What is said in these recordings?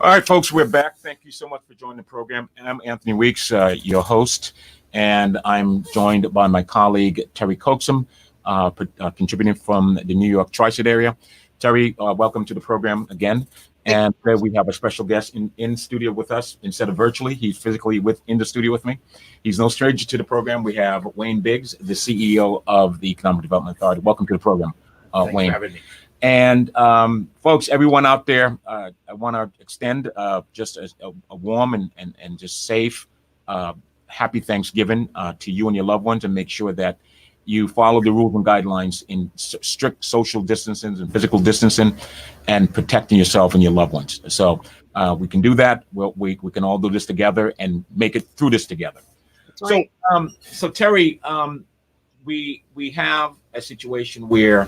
All right, folks, we're back. Thank you so much for joining the program. I'm Anthony Weeks, your host, and I'm joined by my colleague, Terry Coxum, contributing from the New York Tri-State area. Terry, welcome to the program again. And we have a special guest in studio with us instead of virtually. He's physically in the studio with me. He's no stranger to the program. We have Wayne Biggs, the CEO of the Economic Development Authority. Welcome to the program, Thanks Wayne. for having me. And folks, everyone out there, I want to extend just a warm and just safe, happy Thanksgiving to you and your loved ones, and make sure that you follow the rules and guidelines in strict social distancing and physical distancing and protecting yourself and your loved ones. So we can do that. We can all do this together and make it through this together. Right. So Terry, we have a situation where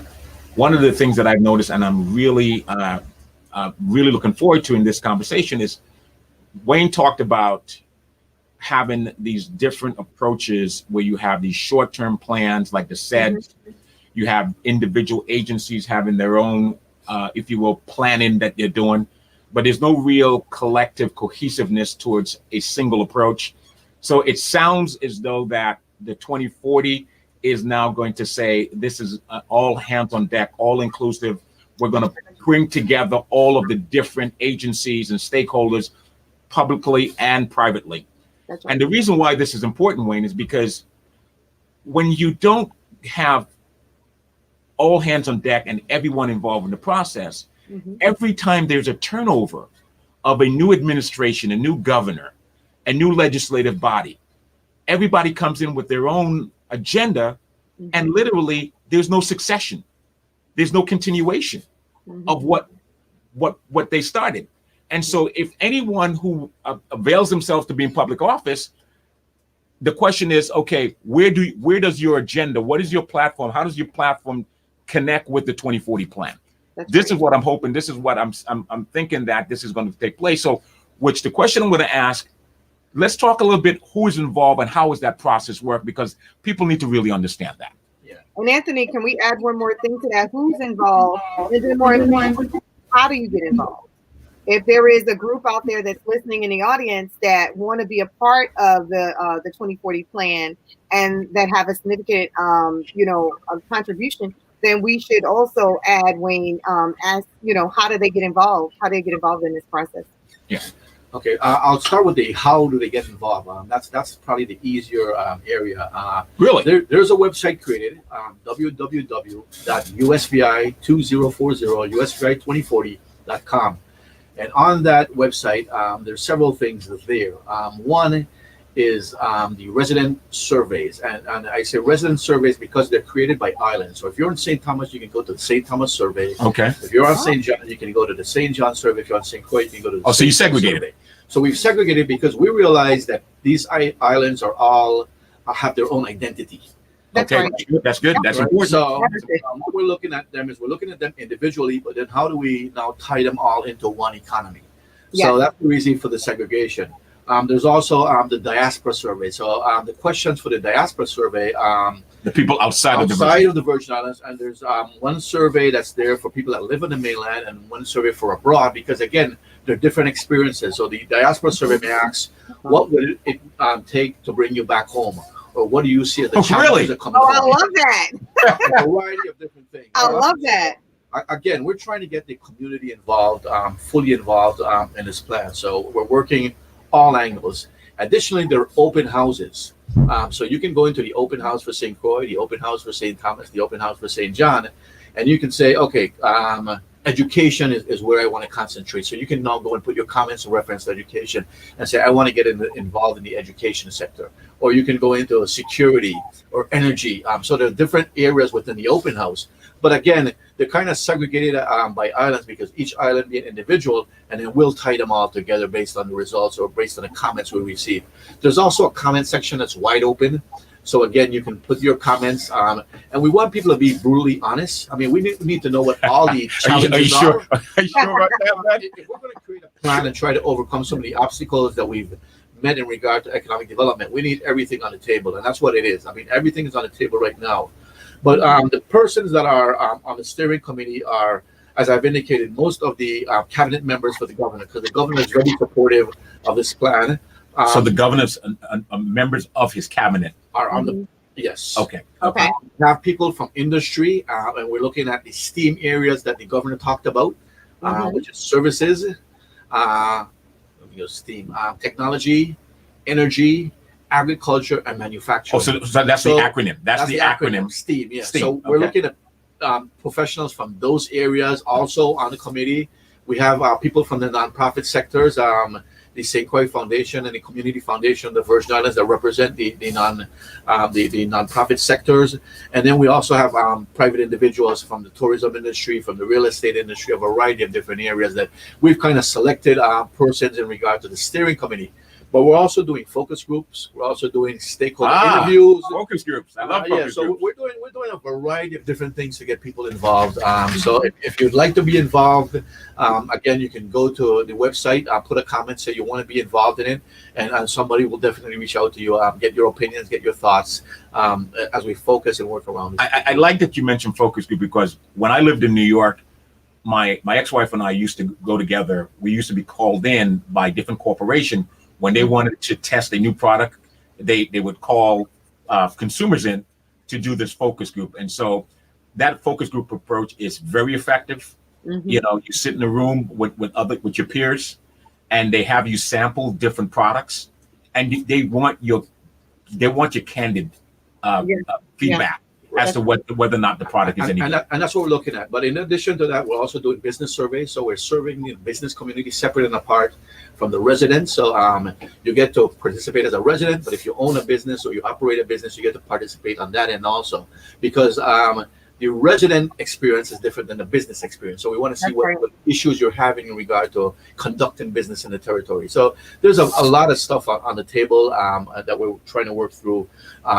one of the things that I've noticed, and I'm really looking forward to in this conversation, is Wayne talked about having these different approaches where you have these short-term plans like the SED, you have individual agencies having their own, if you will, planning that they're doing, but there's no real collective cohesiveness towards a single approach. So it sounds as though that the 2040 is now going to say, this is all hands on deck, all inclusive. We're going to bring together all of the different agencies and stakeholders publicly and privately. That's right. And the reason why this is important, Wayne, is because when you don't have all hands on deck and everyone involved in the process, every time there's a turnover of a new administration, a new governor, a new legislative body, everybody comes in with their own agenda, and literally there's no succession, there's no continuation of what they started. And so if anyone who avails themselves to be in public office, the question is, okay, where does your agenda, what is your platform, how does your platform connect with the 2040 plan? This is what I'm hoping, this is what I'm thinking that this is going to take place. So the question I'm going to ask, let's talk a little bit who is involved and how does that process work, because people need to really understand that. Yeah. And Anthony, can we add one more thing to that? Who's involved? And then more importantly, how do you get involved? If there is a group out there that's listening in the audience that want to be a part of the 2040 plan and that have a significant, contribution, then we should also add, Wayne, as how do they get involved? How do they get involved in this process? Yeah. Okay, I'll start with the how do they get involved. That's probably the easier area. Really? There's a website created, www.usvi2040, usvi2040.com. And on that website, there's several things there. One is the resident surveys. And I say resident surveys because they're created by islands. So if you're in St. Thomas, you can go to the St. Thomas survey. Okay. If you're on St. John, you can go to the St. John survey. If you're on St. Croix, you can go to the so you segregated survey. So we've segregated because we realize that these islands are all have their own identity. Okay, right. That's good. That's right. important. So what we're looking at them is we're looking at them individually, but then how do we now tie them all into one economy? Yes. So that's the reason for the segregation. There's also the diaspora survey. So the questions for the diaspora survey, the people outside of the Virgin Islands, and there's one survey that's there for people that live on the mainland, and one survey for abroad, because again, there are different experiences. So the diaspora survey may ask, what would it take to bring you back home? Or what do you see as the challenges that come? I love that. A variety of different things. I love that. Again, we're trying to get the community involved, fully involved in this plan. So we're working all angles. Additionally, there are open houses. So you can go into the open house for St. Croix, the open house for St. Thomas, the open house for St. John, and you can say, okay, education is where I want to concentrate. So you can now go and put your comments in reference to education and say, I want to get involved in the education sector. Or you can go into security or energy. So there are different areas within the open house. But again, they're kind of segregated by islands because each island be an individual, and then we'll tie them all together based on the results or based on the comments we receive. There's also a comment section that's wide open. So again, you can put your comments and we want people to be brutally honest. I mean, we need to know what all the challenges are. You sure about that? If we're going to create a plan and try to overcome some of the obstacles that we've met in regard to economic development, we need everything on the table, and that's what it is. I mean, everything is on the table right now. But the persons that are on the steering committee are as I've indicated, most of the cabinet members for the governor, because the governor is very supportive of this plan. So the governors, members of his cabinet are on the yes. Okay. Okay. We have people from industry, and we're looking at the STEAM areas that the governor talked about, which is services, STEAM, technology, energy, agriculture, and manufacturing. Oh, so that's the acronym. That's the acronym. STEAM. Yeah. STEAM. So we're looking at professionals from those areas also on the committee. We have people from the nonprofit sectors, the St. Croix Foundation and the Community Foundation of the Virgin Islands that represent the nonprofit sectors, and then we also have private individuals from the tourism industry, from the real estate industry, a variety of different areas that we've kind of selected persons in regard to the steering committee. But we're also doing focus groups. We're also doing stakeholder interviews. Focus groups. I love focus groups. We're doing a variety of different things to get people involved. So if you'd like to be involved, again, you can go to the website, put a comment, say you want to be involved in it, and somebody will definitely reach out to you, get your opinions, get your thoughts as we focus and work around this. I like that you mentioned focus group, because when I lived in New York, my ex-wife and I used to go together. We used to be called in by different corporations. When they wanted to test a new product, they would call consumers in to do this focus group. And so that focus group approach is very effective. You know, you sit in a room with your peers, and they have you sample different products, and they want your candid feedback as to whether or not the product is any good. And that's what we're looking at. But in addition to that, we're also doing business surveys. So we're serving the business community separate and apart from the residents. So you get to participate as a resident, but if you own a business or you operate a business, you get to participate on that end also, because the resident experience is different than the business experience. So we want to see what issues you're having in regard to conducting business in the territory. So there's a lot of stuff on the table that we're trying to work through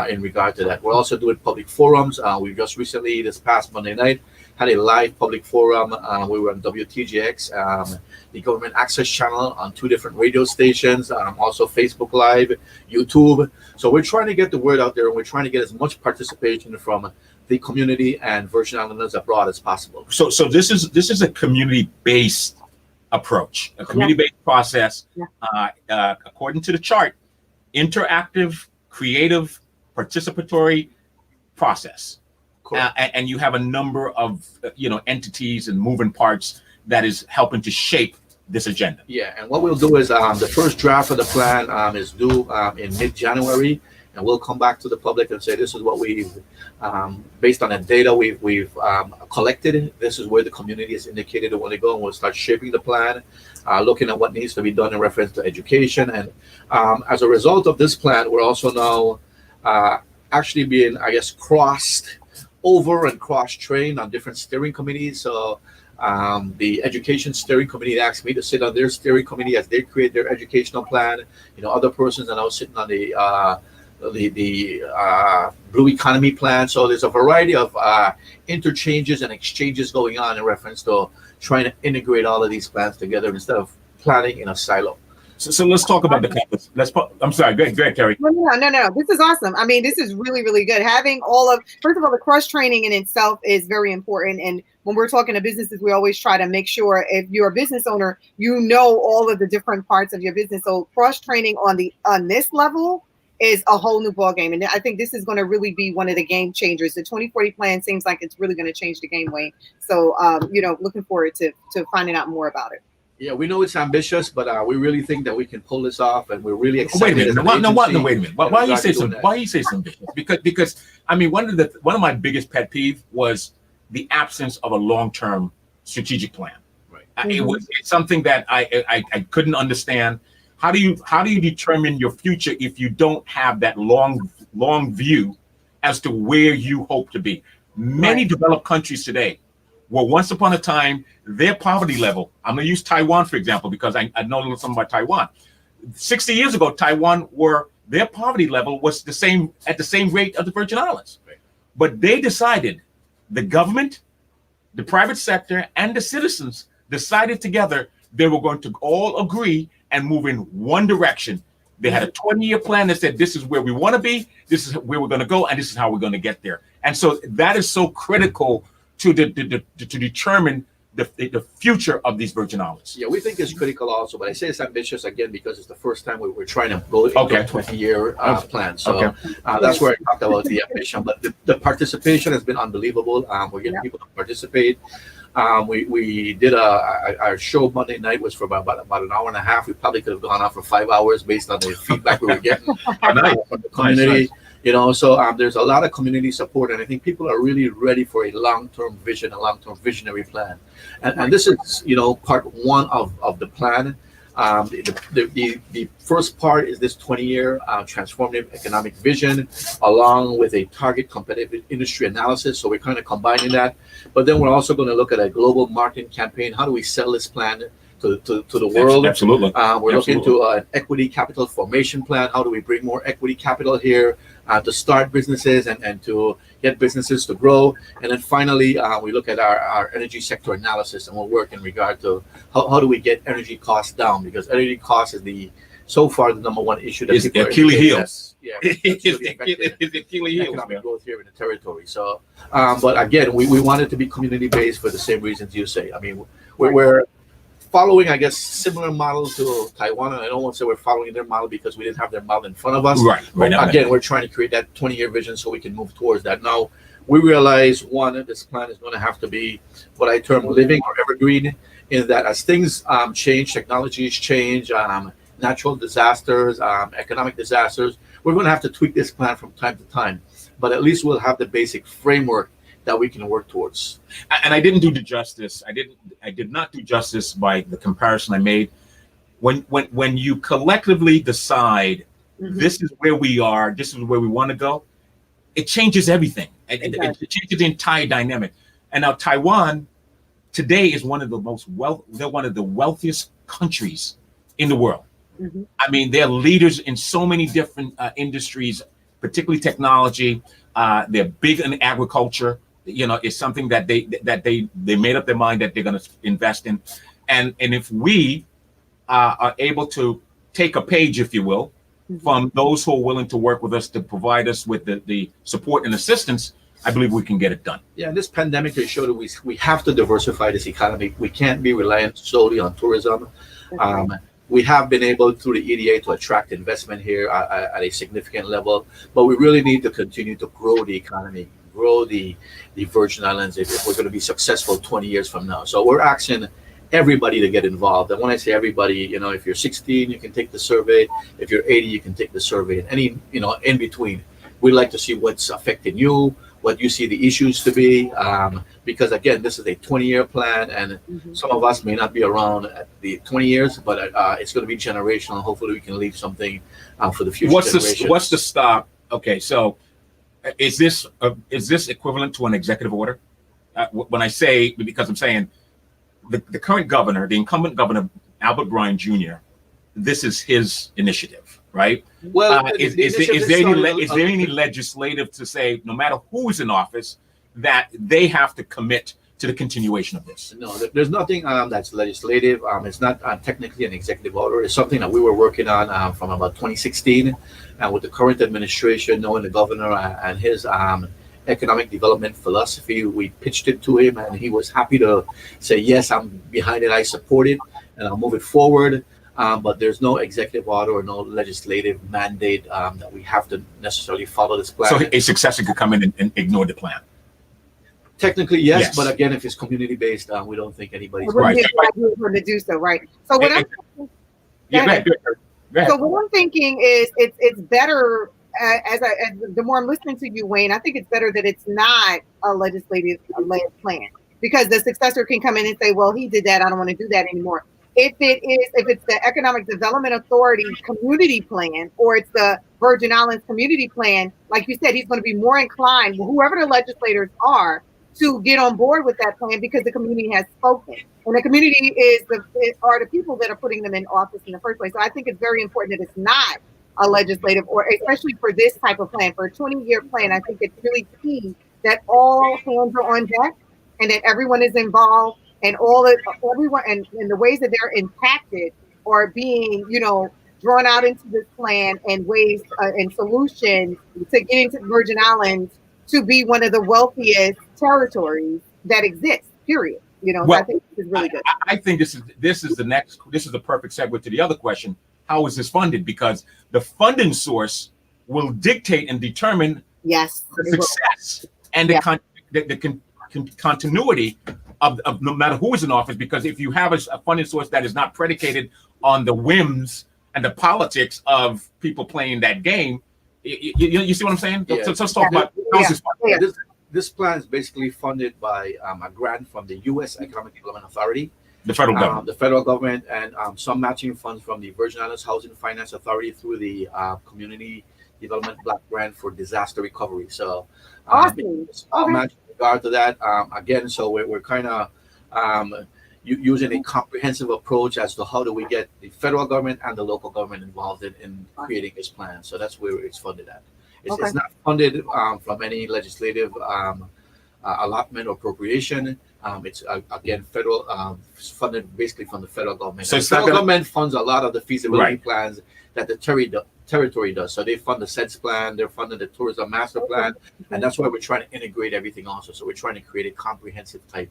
in regard to that. We're also doing public forums. We just recently, this past Monday night, had a live public forum. We were on WTGX, the Government Access Channel, on 2 different radio stations, also Facebook Live, YouTube. So we're trying to get the word out there, and we're trying to get as much participation from the community and Virgin Islanders abroad as possible. So this is a community-based approach, a community-based process. According to the chart, interactive, creative, participatory process. And you have a number of entities and moving parts that is helping to shape this agenda. Yeah, and what we'll do is the first draft of the plan is due in mid-January, and we'll come back to the public and say this is what we've based on the data we've collected. This is where the community has indicated they want to go, and we'll start shaping the plan, looking at what needs to be done in reference to education. And as a result of this plan, we're also now actually being, I guess, crossed over and cross-trained on different steering committees. So the education steering committee asked me to sit on their steering committee as they create their educational plan. Other persons are now sitting on the blue economy plan. So there's a variety of interchanges and exchanges going on in reference to trying to integrate all of these plans together instead of planning in a silo. So let's talk about the campus. I'm sorry. Go ahead, Carrie. No. This is awesome. I mean, this is really, really good. Having first of all, the cross training in itself is very important. And when we're talking to businesses, we always try to make sure if you're a business owner, you know all of the different parts of your business. So cross training on this level is a whole new ballgame. And I think this is going to really be one of the game changers. The 2040 plan seems like it's really going to change the game, Wayne. So, looking forward to finding out more about it. Yeah, we know it's ambitious, but we really think that we can pull this off, and we're really excited. Wait a minute. Wait a minute. Why you say something? Why you say something? Because I mean, one of my biggest pet peeves was the absence of a long-term strategic plan. Right. It's something that I couldn't understand. How do you determine your future if you don't have that long view as to where you hope to be? Many developed countries today, well, once upon a time, their poverty level, I'm going to use Taiwan, for example, because I know a little something about Taiwan. 60 years ago, their poverty level was at the same rate of the Virgin Islands. Right. But they decided, the government, the private sector, and the citizens decided together they were going to all agree and move in one direction. They had a 20-year plan that said, this is where we want to be, this is where we're going to go, and this is how we're going to get there. And so that is so critical to determine the future of these Virgin Islands. Yeah, we think it's critical also, but I say it's ambitious again because it's the first time we're trying to go into a 20-year plan. So that's where I talked about the ambition. But the participation has been unbelievable. We're getting people to participate. We did our show Monday night was for about an hour and a half. We probably could have gone on for 5 hours based on the feedback we were getting from the community. Nice. So there's a lot of community support, and I think people are really ready for a long-term vision, a long-term visionary plan. And this is, part one of the plan. The first part is this 20-year transformative economic vision, along with a target competitive industry analysis. So we're kind of combining that. But then we're also going to look at a global marketing campaign. How do we sell this plan to the world? Absolutely. We're looking into an equity capital formation plan. How do we bring more equity capital here to start businesses and to get businesses to grow? And then finally, we look at our energy sector analysis, and we'll work in regard to how do we get energy costs down, because energy costs is so far the number one issue that people are Achilles heels. Yeah, it's Achilles heels, economic growth here in the territory. So, but again, we want it to be community based for the same reasons you say. I mean, we're following, I guess, similar model to Taiwan, and I don't want to say we're following their model because we didn't have their model in front of us. Right. Again, we're trying to create that 20-year vision so we can move towards that. Now, we realize, one, that this plan is going to have to be what I term living or evergreen, in that as things change, technologies change, natural disasters, economic disasters, we're going to have to tweak this plan from time to time. But at least we'll have the basic framework that we can work towards. And I didn't do the justice. I did not do justice by the comparison I made. When you collectively decide this is where we are, this is where we want to go, it changes everything. It changes the entire dynamic. And now Taiwan today is one of the they're one of the wealthiest countries in the world. I mean, they're leaders in so many different industries, particularly technology. They're big in agriculture. It's something that they made up their mind that they're going to invest in. And if we are able to take a page, if you will, from those who are willing to work with us to provide us with the support and assistance, I believe we can get it done. Yeah, this pandemic has showed that we have to diversify this economy. We can't be reliant solely on tourism. We have been able, through the EDA, to attract investment here at a significant level, but we really need to continue to grow the economy, grow the Virgin Islands if we're going to be successful 20 years from now. So we're asking everybody to get involved. And when I say everybody, if you're 16, you can take the survey. If you're 80, you can take the survey. And any, in between, we'd like to see what's affecting you, what you see the issues to be, because again, this is a 20-year plan, and some of us may not be around at the 20 years, but it's going to be generational. Hopefully we can leave something for the future generations. What's the stop? Okay, so is this equivalent to an executive order? When I say, because I'm saying the current governor, the incumbent governor, Albert Bryan Jr., this is his initiative, right? Well, is there any legislative to say, no matter who's in office, that they have to commit to the continuation of this? No, there's nothing that's legislative. It's not technically an executive order. It's something that we were working on from about 2016, and with the current administration, knowing the governor and his economic development philosophy, we pitched it to him, and he was happy to say, yes, I'm behind it, I support it, and I'll move it forward. But there's no executive order or no legislative mandate that we have to necessarily follow this plan. So a successor could come in and ignore the plan. Technically, yes, but again, if it's community based, we don't think anybody's going to do so, right? So what I'm thinking is it's better as the more I'm listening to you, Wayne, I think it's better that it's not a legislative plan, because the successor can come in and say, well, he did that, I don't want to do that anymore. If it's the Economic Development Authority community plan, or it's the Virgin Islands community plan, like you said, he's going to be more inclined, whoever the legislators are, to get on board with that plan, because the community has spoken, and the community are the people that are putting them in office in the first place. So I think it's very important that it's not a legislative, or especially for this type of plan, for a 20-year plan. I think it's really key that all hands are on deck and that everyone is involved, and everyone and the ways that they're impacted are being, drawn out into this plan, and ways and solutions to getting to the Virgin Islands to be one of the wealthiest territories that exists, period. You know, so Well, I think this is really good. I think this is the perfect segue to the other question. How is this funded? Because the funding source will dictate and determine Yes. the success and the continuity of no matter who is in office. Because if you have a funding source that is not predicated on the whims and the politics of people playing that game, you see what I'm saying? Yeah. So let's talk about how is this funded. This plan is basically funded by a grant from the U.S. Economic Development Authority, The federal government. the federal government, and some matching funds from the Virgin Islands Housing Finance Authority through the Community Development Block Grant for Disaster Recovery. So, Awesome. it's all matched in regard to that. Again, so we're kind of using a comprehensive approach as to how do we get the federal government and the local government involved in creating this plan. So that's where it's funded at. It's not funded from any legislative allotment or appropriation. It's again federal funded basically from the federal government. So the federal government funds a lot of the feasibility plans that the territory does. So they fund the SEDS plan, they're funding the tourism master plan, and that's why we're trying to integrate everything also. So we're trying to create a comprehensive type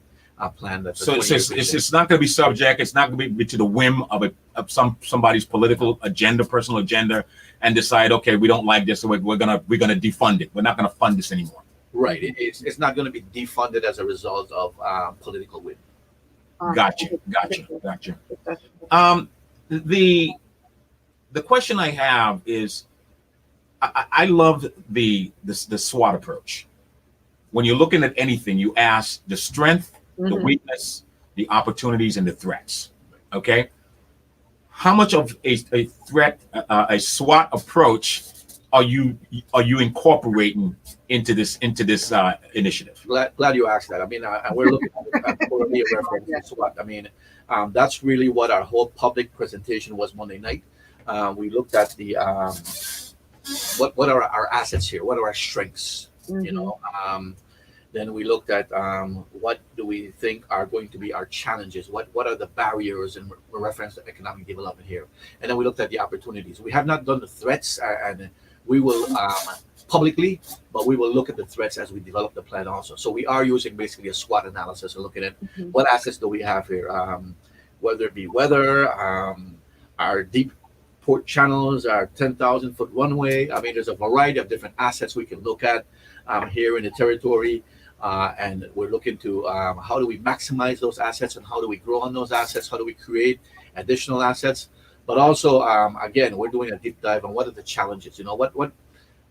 plan. That's it's not going to be subject. It's not going to be to the whim of somebody's political agenda, personal agenda, and decide, okay, we don't like this, so we're gonna defund it. We're not gonna fund this anymore. Right. It's not going to be defunded as a result of political whim. Gotcha. The question I have is, I love the SWOT approach. When you're looking at anything, you ask the strength, the weakness, the opportunities, and the threats. Okay. How much of a threat, a SWOT approach, are you incorporating into this initiative? Glad you asked that. I mean, we're looking at a reference to SWOT. I mean, that's really what our whole public presentation was Monday night. We looked at the what are our assets here? What are our strengths? You know. Then we looked at what do we think are going to be our challenges? What are the barriers in reference to economic development here? And then we looked at the opportunities. We have not done the threats, and we will publicly, but we will look at the threats as we develop the plan also. So we are using basically a SWOT analysis and looking at what assets do we have here, whether it be weather, our deep port channels, our 10,000-foot runway. I mean, there's a variety of different assets we can look at here in the territory. And we're looking to how do we maximize those assets and how do we grow on those assets? How do we create additional assets? But also, again, we're doing a deep dive on what are the challenges. You know, what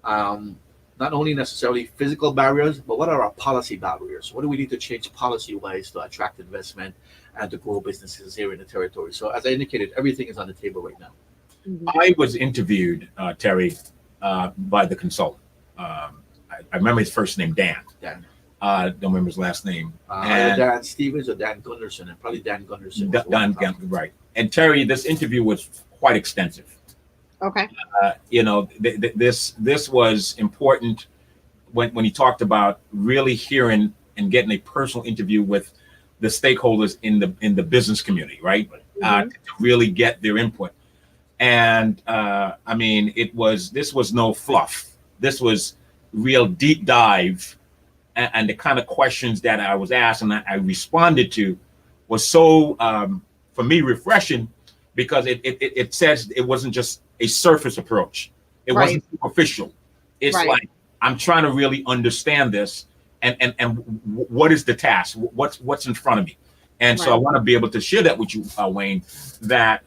not only necessarily physical barriers, but what are our policy barriers? What do we need to change policy-wise to attract investment and to grow businesses here in the territory? So as I indicated, everything is on the table right now. I was interviewed, Terry, by the consultant. I remember his first name, Dan. Don't remember his last name. Dan Stevens or Dan Gunderson, and probably Dan Gunderson. Right. And Terry, this interview was quite extensive. Okay. You know, this was important when he talked about really hearing and getting a personal interview with the stakeholders in the business community, right? To really get their input. And I mean, this was no fluff. This was real deep dive. And the kind of questions that I was asked and I responded to was so, for me, refreshing, because it says it wasn't just a surface approach. It wasn't superficial. It's like, I'm trying to really understand this and what is the task? What's in front of me? And so I want to be able to share that with you, Wayne, that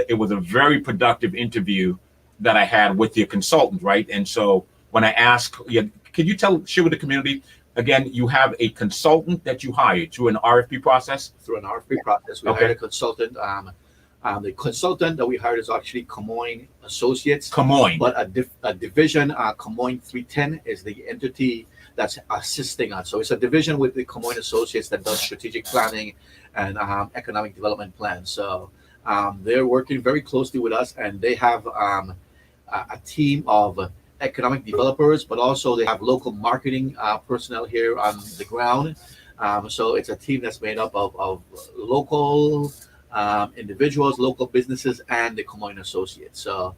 it was a very productive interview that I had with your consultant, right? And so when I asked, could you share with the community, again, you have a consultant that you hired through an RFP process? Through an RFP process, we hired a consultant. The consultant that we hired is actually Camoin Associates. Camoin. But a division, Camoin 310 is the entity that's assisting us. So it's a division with the Camoin Associates that does strategic planning and economic development plans. So they're working very closely with us, and they have a team of economic developers, but also they have local marketing personnel here on the ground. So it's a team that's made up of local individuals, local businesses, and the Camoin Associates. So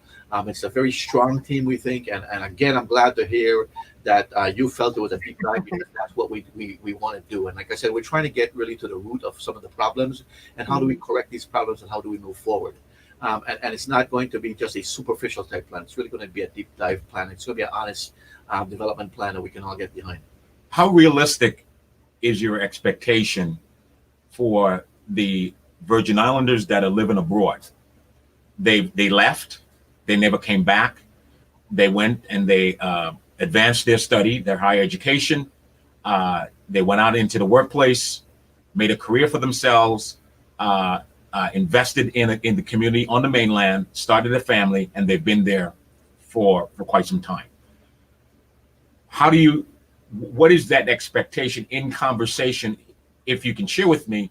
it's a very strong team, we think. And again, I'm glad to hear that you felt it was a deep dive, because that's what we want to do. And like I said, we're trying to get really to the root of some of the problems, and how do we correct these problems, and how do we move forward. And it's not going to be just a superficial type plan. It's really going to be a deep dive plan. It's going to be an honest development plan that we can all get behind. How realistic is your expectation for the Virgin Islanders that are living abroad? They left, they never came back. They went and they advanced their study, their higher education. They went out into the workplace, made a career for themselves, invested in the community on the mainland, started a family, and they've been there for quite some time. What is that expectation in conversation, if you can share with me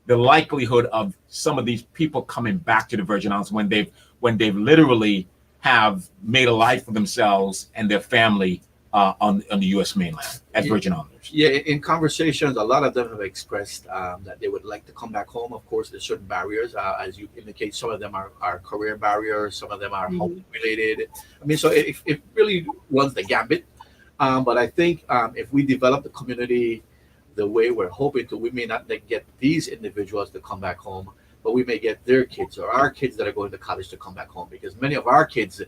the likelihood of some of these people coming back to the Virgin Islands when they've literally have made a life for themselves and their family on the U.S. mainland as Virgin Islanders? Yeah, in conversations, a lot of them have expressed that they would like to come back home. Of course, there's certain barriers, as you indicate. Some of them are career barriers, some of them are home related. I mean, so it really runs the gambit. But I think if we develop the community the way we're hoping to, we may not get these individuals to come back home, but we may get their kids or our kids that are going to college to come back home, because many of our kids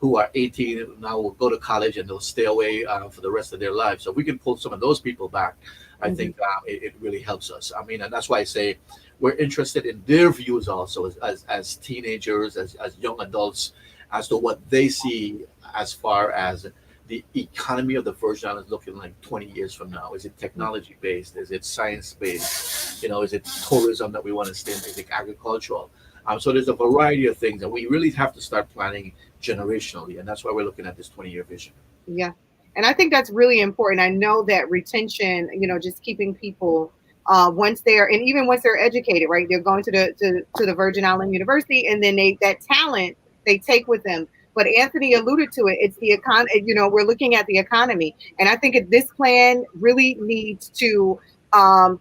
who are 18 now will go to college and they'll stay away for the rest of their lives. So if we can pull some of those people back, I think it really helps us. I mean, and that's why I say we're interested in their views also as teenagers, as young adults, as to what they see as far as the economy of the Virgin Islands looking like 20 years from now. Is it technology based? Is it science based? Is it tourism that we want to stay in? Is it agricultural? So there's a variety of things, and we really have to start planning generationally, and that's why we're looking at this 20-year vision. Yeah, and I think that's really important. I know that retention, just keeping people once even once they're educated, right? They're going to the Virgin Island University, and then that talent they take with them. But Anthony alluded to it. It's the economy. We're looking at the economy, and I think this plan really needs to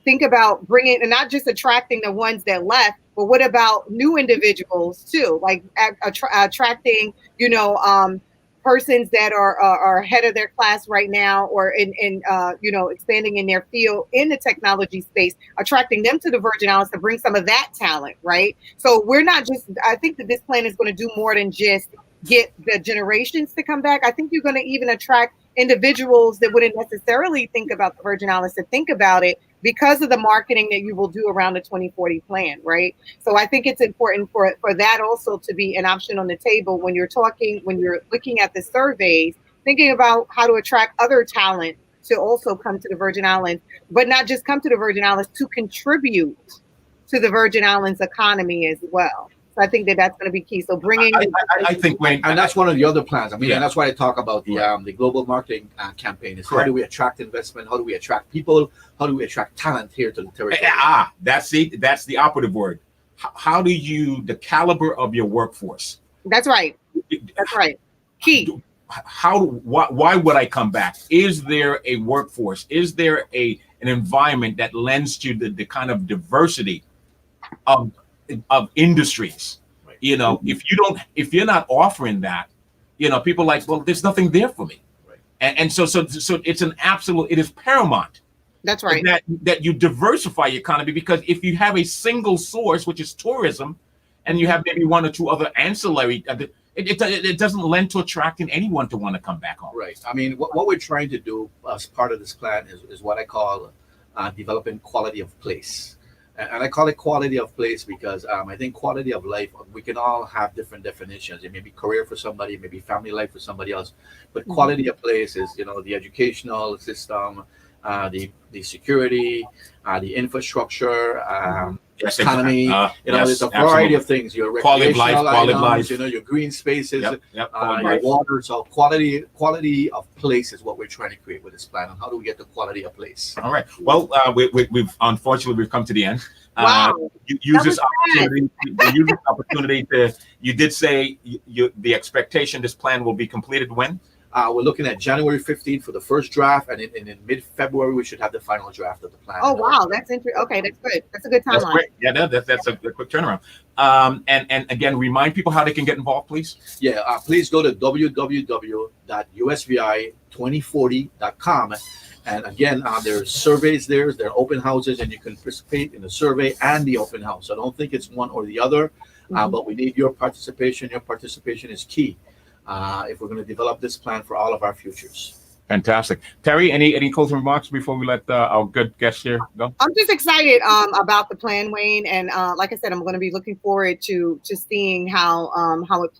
think about bringing, and not just attracting the ones that left, but what about new individuals too? Like attracting, persons that are ahead of their class right now, or in expanding in their field in the technology space, attracting them to the Virgin Islands to bring some of that talent, right? So we're not just. I think that this plan is going to do more than just get the generations to come back. I think you're going to even attract individuals that wouldn't necessarily think about the Virgin Islands to think about it, because of the marketing that you will do around the 2040 plan, right? So I think it's important for that also to be an option on the table when you're looking at the surveys, thinking about how to attract other talent to also come to the Virgin Islands, but not just come to the Virgin Islands, to contribute to the Virgin Islands economy as well. So I think that's going to be key. So bringing, I think, Wayne, and that's one of the other plans. I mean, and that's why I talk about the global marketing campaign. Is how do we attract investment? How do we attract people? How do we attract talent here to the territory? That's the operative word. How do you, the caliber of your workforce? That's right. That's right. Key. Why would I come back? Is there a workforce? Is there an environment that lends to the kind of diversity of industries? Right. If you're not offering that, people are like, well, there's nothing there for me. Right. And so it's an absolute, it is paramount. That's right. That you diversify your economy, because if you have a single source, which is tourism, and you have maybe one or two other ancillary, it doesn't lend to attracting anyone to want to come back home. Right. I mean, what we're trying to do as part of this plan is what I call developing quality of place. And I call it quality of place because I think quality of life, we can all have different definitions. It may be career for somebody, it may be family life for somebody else. But quality of place is, the educational system, the security, the infrastructure, economy. There's a variety of things. Your recreational items, your green spaces, your water. So quality of place is what we're trying to create with this plan. And how do we get the quality of place? All right. Well, we've unfortunately come to the end. Wow. You use this opportunity to. You did say the expectation this plan will be completed when? We're looking at January 15th for the first draft, and in mid-February we should have the final draft of the plan. Oh wow, that's interesting. Okay, that's good. That's a good That's timeline. great. Yeah, that's a quick turnaround. And again, remind people how they can get involved, please. Yeah, please go to www.usvi2040.com. And again, there's surveys there are open houses, and you can participate in the survey and the open house. So I don't think it's one or the other, but we need your participation. Your participation is key if we're going to develop this plan for all of our futures. Fantastic. Terry, any closing remarks before we let our good guest here go? I'm just excited about the plan, Wayne, and like I said, I'm going to be looking forward to seeing how it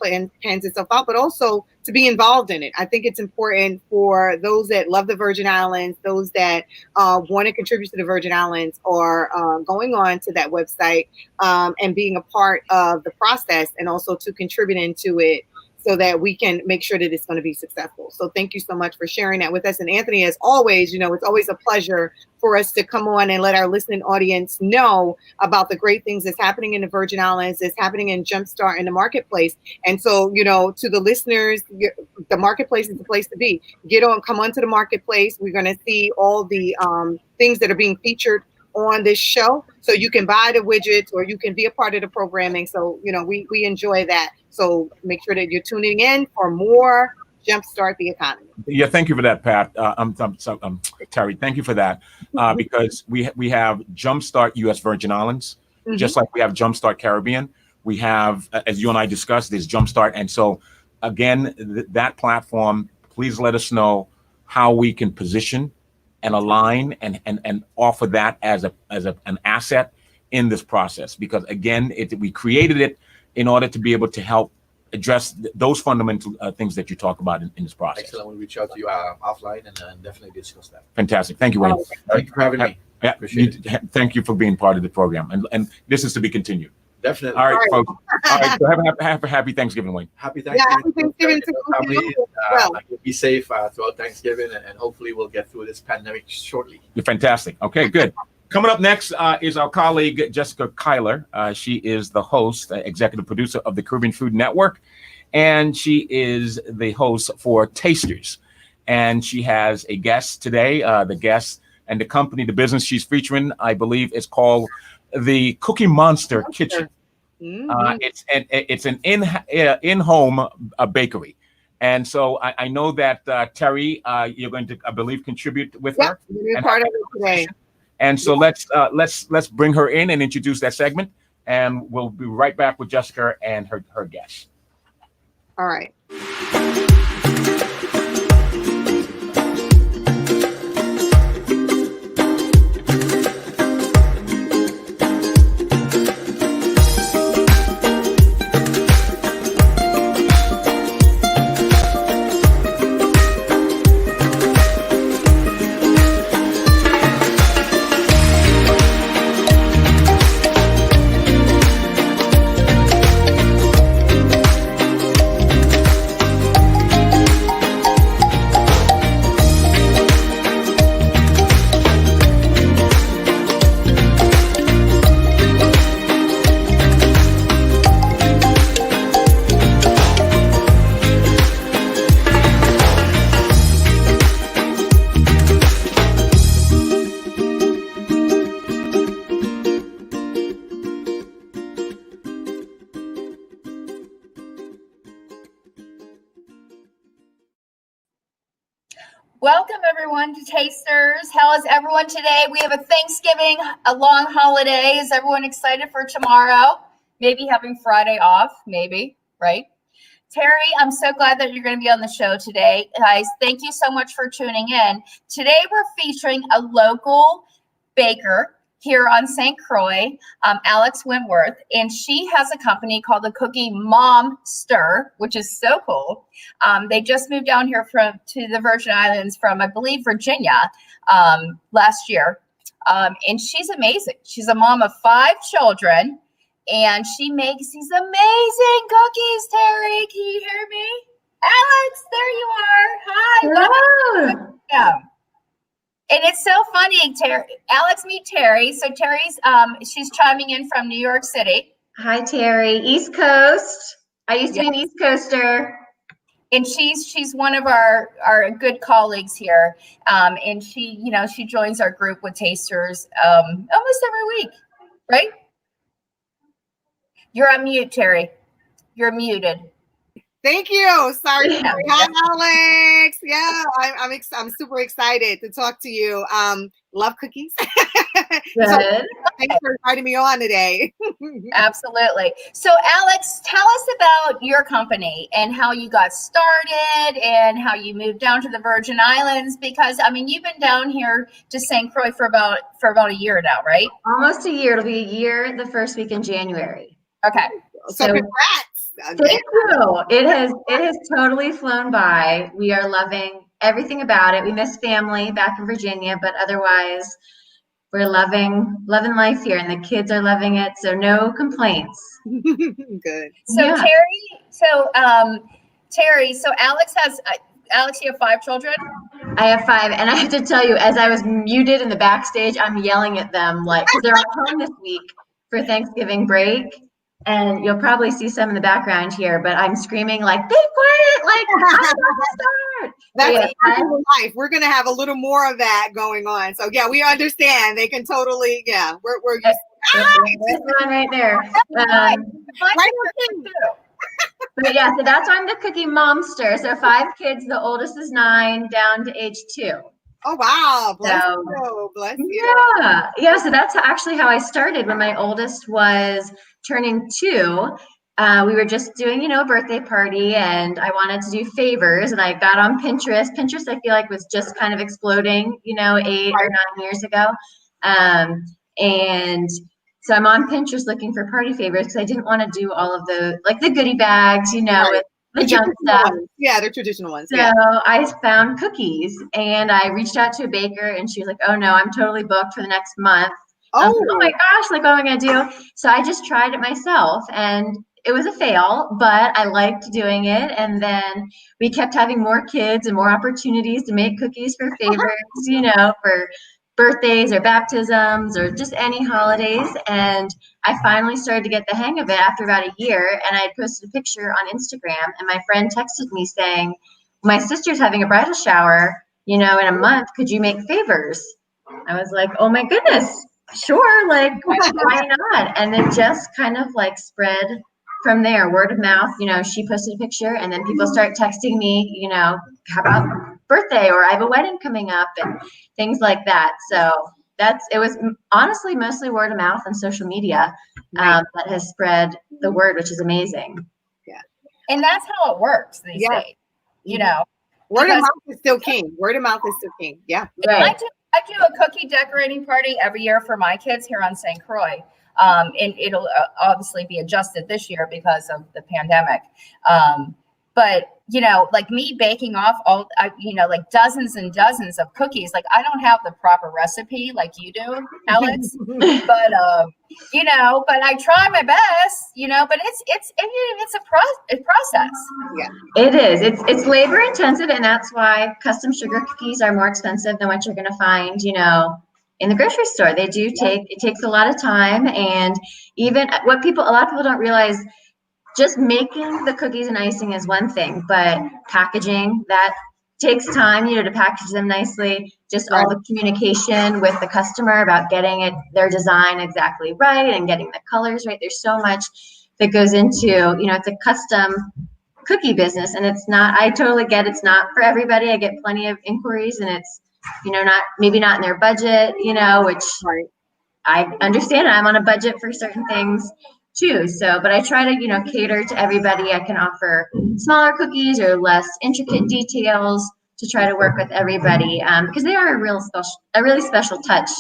pans itself out, but also to be involved in it. I think it's important for those that love the Virgin Islands, those that want to contribute to the Virgin Islands, or going on to that website and being a part of the process, and also to contributing to it, so that we can make sure that it's going to be successful. So thank you so much for sharing that with us. And Anthony, as always, it's always a pleasure for us to come on and let our listening audience know about the great things that's happening in the Virgin Islands, that's happening in JumpStart in the marketplace. And so, to the listeners, the marketplace is the place to be. Come onto the marketplace. We're going to see all the things that are being featured on this show, so you can buy the widgets or you can be a part of the programming. So we enjoy that. So make sure that you're tuning in for more Jumpstart the Economy. Yeah, thank you for that, Pat. Terry, thank you for that, because we have Jumpstart U.S. Virgin Islands, just like we have Jumpstart Caribbean. We have, as you and I discussed, there's Jumpstart, and so again, that platform. Please let us know how we can position and align and offer that as an asset in this process, because again, we created it in order to be able to help address those fundamental things that you talk about in this process. Excellent. We'll reach out to you offline and definitely discuss that. Fantastic. Thank you, Wayne. Thank you for having me. Yeah, Appreciate it. Thank you for being part of the program, and this is to be continued. Definitely. All right, folks. All right, so have a happy Thanksgiving, Wayne. Happy Thanksgiving. Yeah, happy Thanksgiving to family. well. Be safe throughout Thanksgiving, and hopefully we'll get through this pandemic shortly. You're fantastic. Okay, good. Coming up next is our colleague, Jessica Kyler. She is the host, executive producer of the Caribbean Food Network, and she is the host for Tasters. And she has a guest today. The guest and the company, the business she's featuring, I believe, is called the Cookie Monster Kitchen. It's an in-home bakery. And so I know that Terry, you're going to, I believe, contribute with her. You're part of it today. And so let's bring her in and introduce that segment, and we'll be right back with Jessica and her guest. All right. Welcome everyone to Tasters. How is everyone today? We have a Thanksgiving, a long holiday. Is everyone excited for tomorrow? Maybe having Friday off, maybe, right? Terry, I'm so glad that you're going to be on the show today. Guys, thank you so much for tuning in. Today we're featuring a local baker here on St. Croix, Alex Wentworth, and she has a company called the Cookie Monster, which is so cool. They just moved down here to the Virgin Islands from, I believe, Virginia last year, and she's amazing. She's a mom of 5 children, and she makes these amazing cookies. Terry, can you hear me? Alex, there you are. Hi. Hello. Yeah. And it's so funny, Terry. Alex, meet Terry. So Terry's, she's chiming in from New York City. Hi, Terry. East Coast. I used to be an East Coaster. and she's one of our good colleagues here. And she, you know, she joins our group with tasters almost every week, right? You're on mute, Terry. You're muted. Thank you. Sorry. Hi, Alex. Yeah, I'm super excited to talk to you. Love cookies. So, thanks for inviting me on today. Absolutely. So, Alex, tell us about your company and how you got started and how you moved down to the Virgin Islands. Because I mean, you've been down here to St. Croix for about a year now, right? Almost a year. It'll be a year the first week in January. Okay. So congrats. Thank you. It has totally flown by. We are loving everything about it. We miss family back in Virginia, but otherwise we're loving life here, and the kids are loving it. So no complaints. Good. So Yeah. Terry, so Alex, you have 5 children? I have 5, and I have to tell you, as I was muted in the backstage, I'm yelling at them because they're all home this week for Thanksgiving break. And you'll probably see some in the background here, but I'm screaming like, "Be quiet!" Like, I'm going to start. That's life. We're gonna have a little more of that going on. So yeah, we understand. They can totally. Yeah, we're just. This one right there. But yeah, so that's why I'm the cookie momster. So 5 kids. The oldest is 9, down to age 2. Oh wow! Bless you. Bless you. Yeah. So that's actually how I started. When my oldest was turning 2, we were just doing, a birthday party, and I wanted to do favors, and I got on Pinterest. Pinterest, I feel like, was just kind of exploding, 8 or 9 years ago, and so I'm on Pinterest looking for party favors because I didn't want to do all of the goodie bags, with the junk stuff. Yeah, they're traditional ones. So I found cookies, and I reached out to a baker, and she was like, "Oh no, I'm totally booked for the next month." Oh my gosh, what am I gonna do? So I just tried it myself, and it was a fail, but I liked doing it. And then we kept having more kids and more opportunities to make cookies for favors, for birthdays or baptisms or just any holidays. And I finally started to get the hang of it after about a year. And I posted a picture on Instagram, and my friend texted me saying, "My sister's having a bridal shower, in a month. Could you make favors?" I was like, "Oh my goodness, sure, why not?" And it just kind of spread from there, word of mouth. She posted a picture, and then people start texting me, how about birthday, or I have a wedding coming up, and things like that. So it was honestly mostly word of mouth and social media that has spread the word, which is amazing. Yeah. And that's how it works these days, Word of mouth is still king. Word of mouth is still king. Yeah. Right. I do a cookie decorating party every year for my kids here on St. Croix. And it'll obviously be adjusted this year because of the pandemic. But, me baking off dozens and dozens of cookies, I don't have the proper recipe like you do, Alex, but I try my best, but it's a process. Yeah, it is. It's labor intensive, and that's why custom sugar cookies are more expensive than what you're going to find, in the grocery store. They do it takes a lot of time, and even a lot of people don't realize, just making the cookies and icing is one thing, but packaging, that takes time, to package them nicely. Just all the communication with the customer about getting their design exactly right and getting the colors right. There's so much that goes into, it's a custom cookie business, and I totally get it's not for everybody. I get plenty of inquiries, and it's, maybe not in their budget, which I understand. I'm on a budget for certain things too. So, but I try to, cater to everybody. I can offer smaller cookies or less intricate details to try to work with everybody, because they are a really special touch,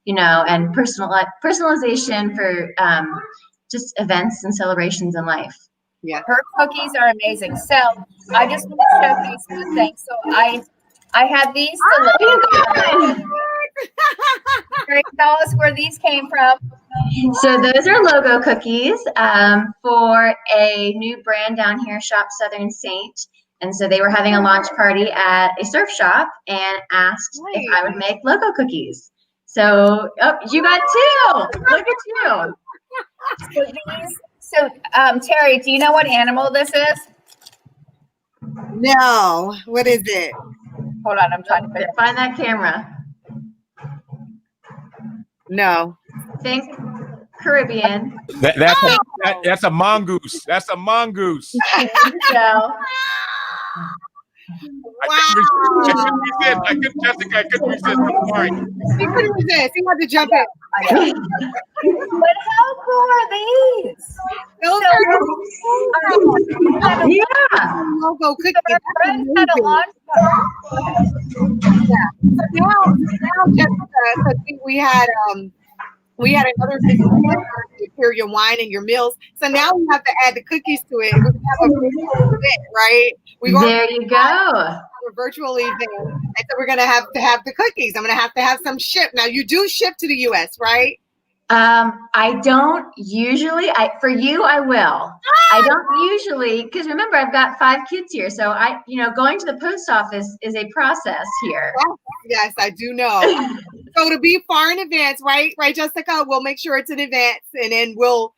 and personalization for just events and celebrations in life. Yeah, her cookies are amazing. So I just want to showcase some things. So I had these. Tell us where these came from. So those are logo cookies for a new brand down here, Shop Southern Saint. And so they were having a launch party at a surf shop and asked if I would make logo cookies. So, you got 2. Look at you. So Terry, do you know what animal this is? No. What is it? Hold on, I'm trying to figure. Find that camera. No. Think Caribbean. That's a mongoose. That's a mongoose. There you go. Wow. Jessica, I couldn't resist. I'm sorry. He couldn't resist. He had to jump in. But how cool are these? Those are Yeah. logo cookies. So our friends had a launch party. So now Jessica, because we had another for your wine and your meals. So now we have to add the cookies to it. We have a virtual event, right? There you go. A virtual event, and so we're gonna have to have the cookies. I'm gonna have to have some shipped. Now you do ship to the U.S., right? I don't usually. For you, I will. I don't usually, because remember, I've got 5 kids here, so going to the post office is a process here. Yes, I do know. So to be far in advance, right, Jessica? We'll make sure it's in advance, and then we'll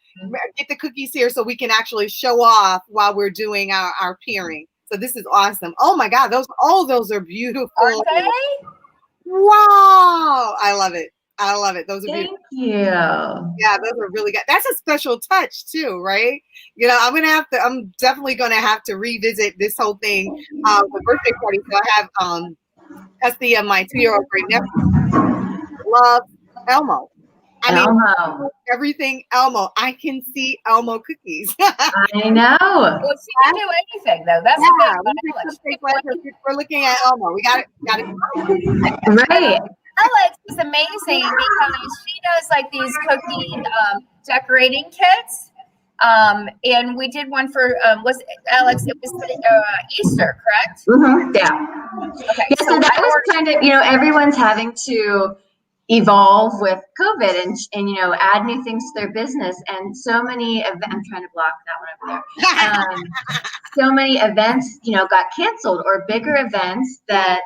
get the cookies here so we can actually show off while we're doing our pairing. So this is awesome. Oh my God, those are beautiful. Aren't they? Wow, I love it. I love it. Those are beautiful. Thank you. Yeah, those are really good. That's a special touch too, right? I'm definitely gonna have to revisit this whole thing. The birthday party. So I have custody of my 2-year-old great nephew. Love Elmo. Elmo. Everything Elmo. I can see Elmo cookies. I know. Well, she can do anything though. That's the thing about Alex. We're looking at Elmo. We got it. Right. Alex is amazing because she does like these cookie decorating kits. And we did one for was Alex? It was Easter, correct? Mm-hmm. Yeah. Okay. Yeah. So that was kind of everyone's having to evolve with COVID and add new things to their business, and so many I'm trying to block that one over there. So many events got canceled, or bigger events that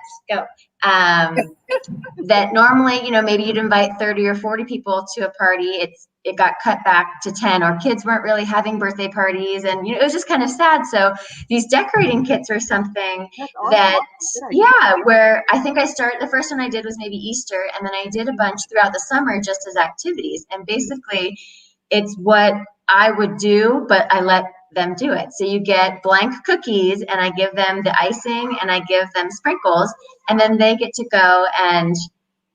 that normally maybe you'd invite 30 or 40 people to a party. It got cut back to 10, or kids weren't really having birthday parties, and it was just kind of sad. So these decorating kits are something that where I think the first one I did was maybe Easter, and then I did a bunch throughout the summer just as activities. And basically it's what I would do, but I let them do it. So you get blank cookies, and I give them the icing, and I give them sprinkles, and then they get to go and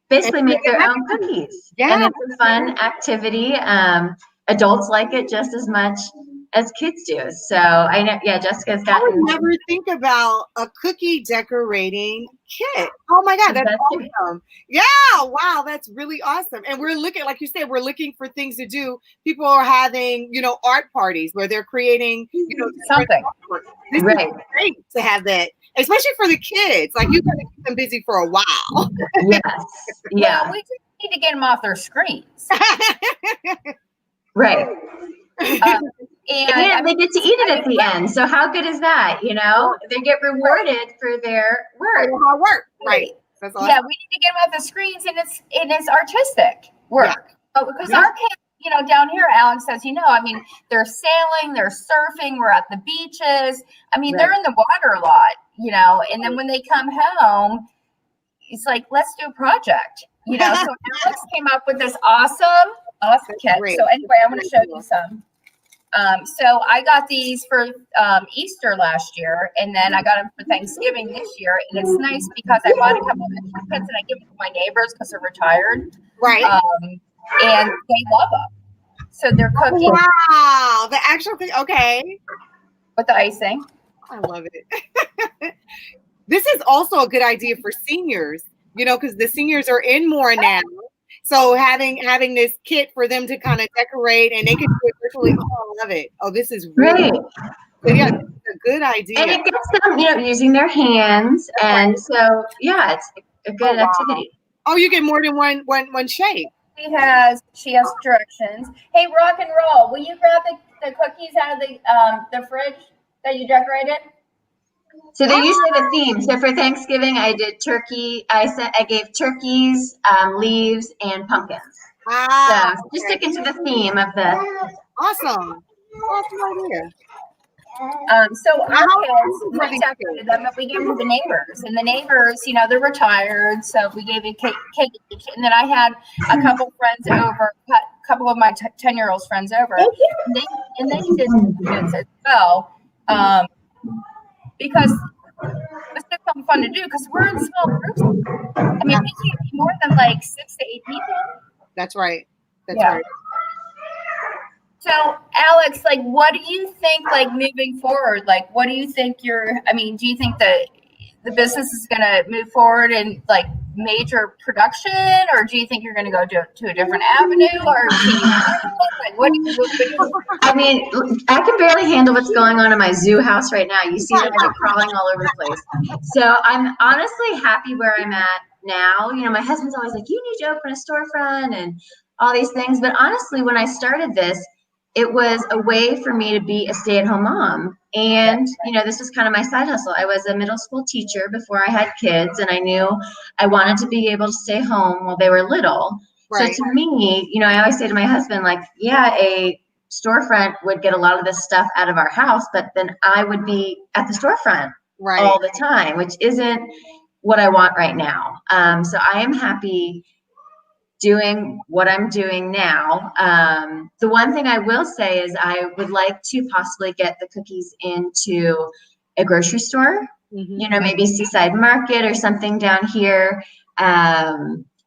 basically make their own cookies. Yeah. And it's a fun activity. Adults like it just as much as kids do. So I know, Jessica's got. I would never think about a cookie decorating kit. Oh my God, that's awesome. Yeah, wow, that's really awesome. And we're looking, like you said, we're looking for things to do. People are having, art parties where they're creating, something. This is great to have that, especially for the kids. Like, you got to keep them busy for a while. Yes. Yeah. Well, we just need to get them off their screens. Right. And they get to eat it at the end. So how good is that? They get rewarded for their work. Hard work. Right. That's awesome. Yeah, we need to get them off the screens, and it's artistic work. Yeah. Because our kids, down here, Alex says, they're sailing, they're surfing, we're at the beaches. They're in the water a lot, and then when they come home, it's like, let's do a project. So Alex came up with this awesome kit. So anyway, I'm going to show you some. So I got these for Easter last year, and then I got them for Thanksgiving this year. And it's nice because I bought a couple of extra kits, and I give them to my neighbors because they're retired. Right. And they love them. So they're cooking. Wow, the actual thing. Okay. With the icing. I love it. This is also a good idea for seniors, because the seniors are in more now. So having this kit for them to kind of decorate, and they can do it virtually. Oh, I love it. Oh, this is really great. So yeah, it's a good idea. And it gets them, using their hands, and so it's a good activity. Oh, you get more than one shape. She has directions. Hey, rock and roll, will you grab the cookies out of the fridge that you decorated? So they usually have a theme. So for Thanksgiving, I did turkey. I gave turkeys, leaves, and pumpkins. So just sticking to the theme of the. Awesome idea. So our kids, we decorated them, and we gave them to the neighbors. And the neighbors, you know, they're retired, so we gave a cake each. And then I had a couple friends over, a couple of my 10-year-old friends over, and they did kids as well, because it's just something fun to do. Because we're in small groups. I mean, we can't be more than like 6 to 8 people. That's right. That's Yeah. right. So, Alex, like, what do you think, like, moving forward? Like, what do you think do you think that the business is going to move forward in, like, major production, or do you think you're going to go to a different avenue, or like, what do you I mean, I can barely handle what's going on in my zoo house right now. You see them like crawling all over the place. So I'm honestly happy where I'm at now. You know, my husband's always like, you need to open a storefront and all these things. But honestly, when I started this, it was a way for me to be a stay-at-home mom. And, you know, this was kind of my side hustle. I was a middle school teacher before I had kids, and I knew I wanted to be able to stay home while they were little. Right. So to me, you know, I always say to my husband, like, yeah, a storefront would get a lot of this stuff out of our house, but then I would be at the storefront all the time, which isn't what I want right now. So I am happy doing what I'm doing now. The one thing I will say is I would like to possibly get the cookies into a grocery store, you know, maybe Seaside Market or something down here,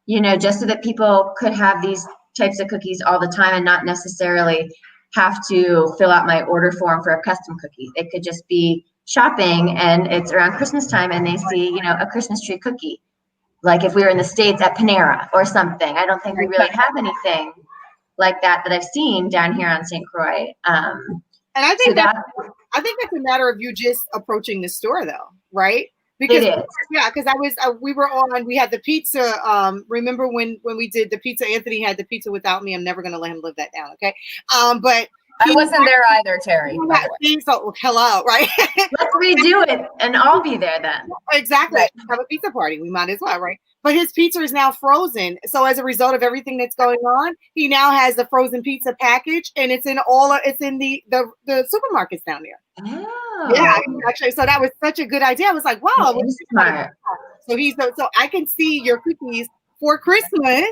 you know, just so that people could have these types of cookies all the time and not necessarily have to fill out my order form for a custom cookie. It could just be shopping and it's around Christmas time and they see, you know, a Christmas tree cookie. Like if we were in the States at Panera or something. I don't think we really have anything like that I've seen down here on St. Croix. And I think I think that's a matter of you just approaching the store, though, right? Because it is. Yeah, because we had the pizza. Remember when we did the pizza? Anthony had the pizza without me. I'm never gonna let him live that down. Okay. But I wasn't there either, Terry. So hello, right? Let's redo it and I'll be there then. Exactly. Right. Have a pizza party. We might as well, right? But his pizza is now frozen. So as a result of everything that's going on, he now has the frozen pizza package, and it's in the supermarkets down there. Oh. Yeah, actually. So that was such a good idea. I was like, wow. Smart. So I can see your cookies for Christmas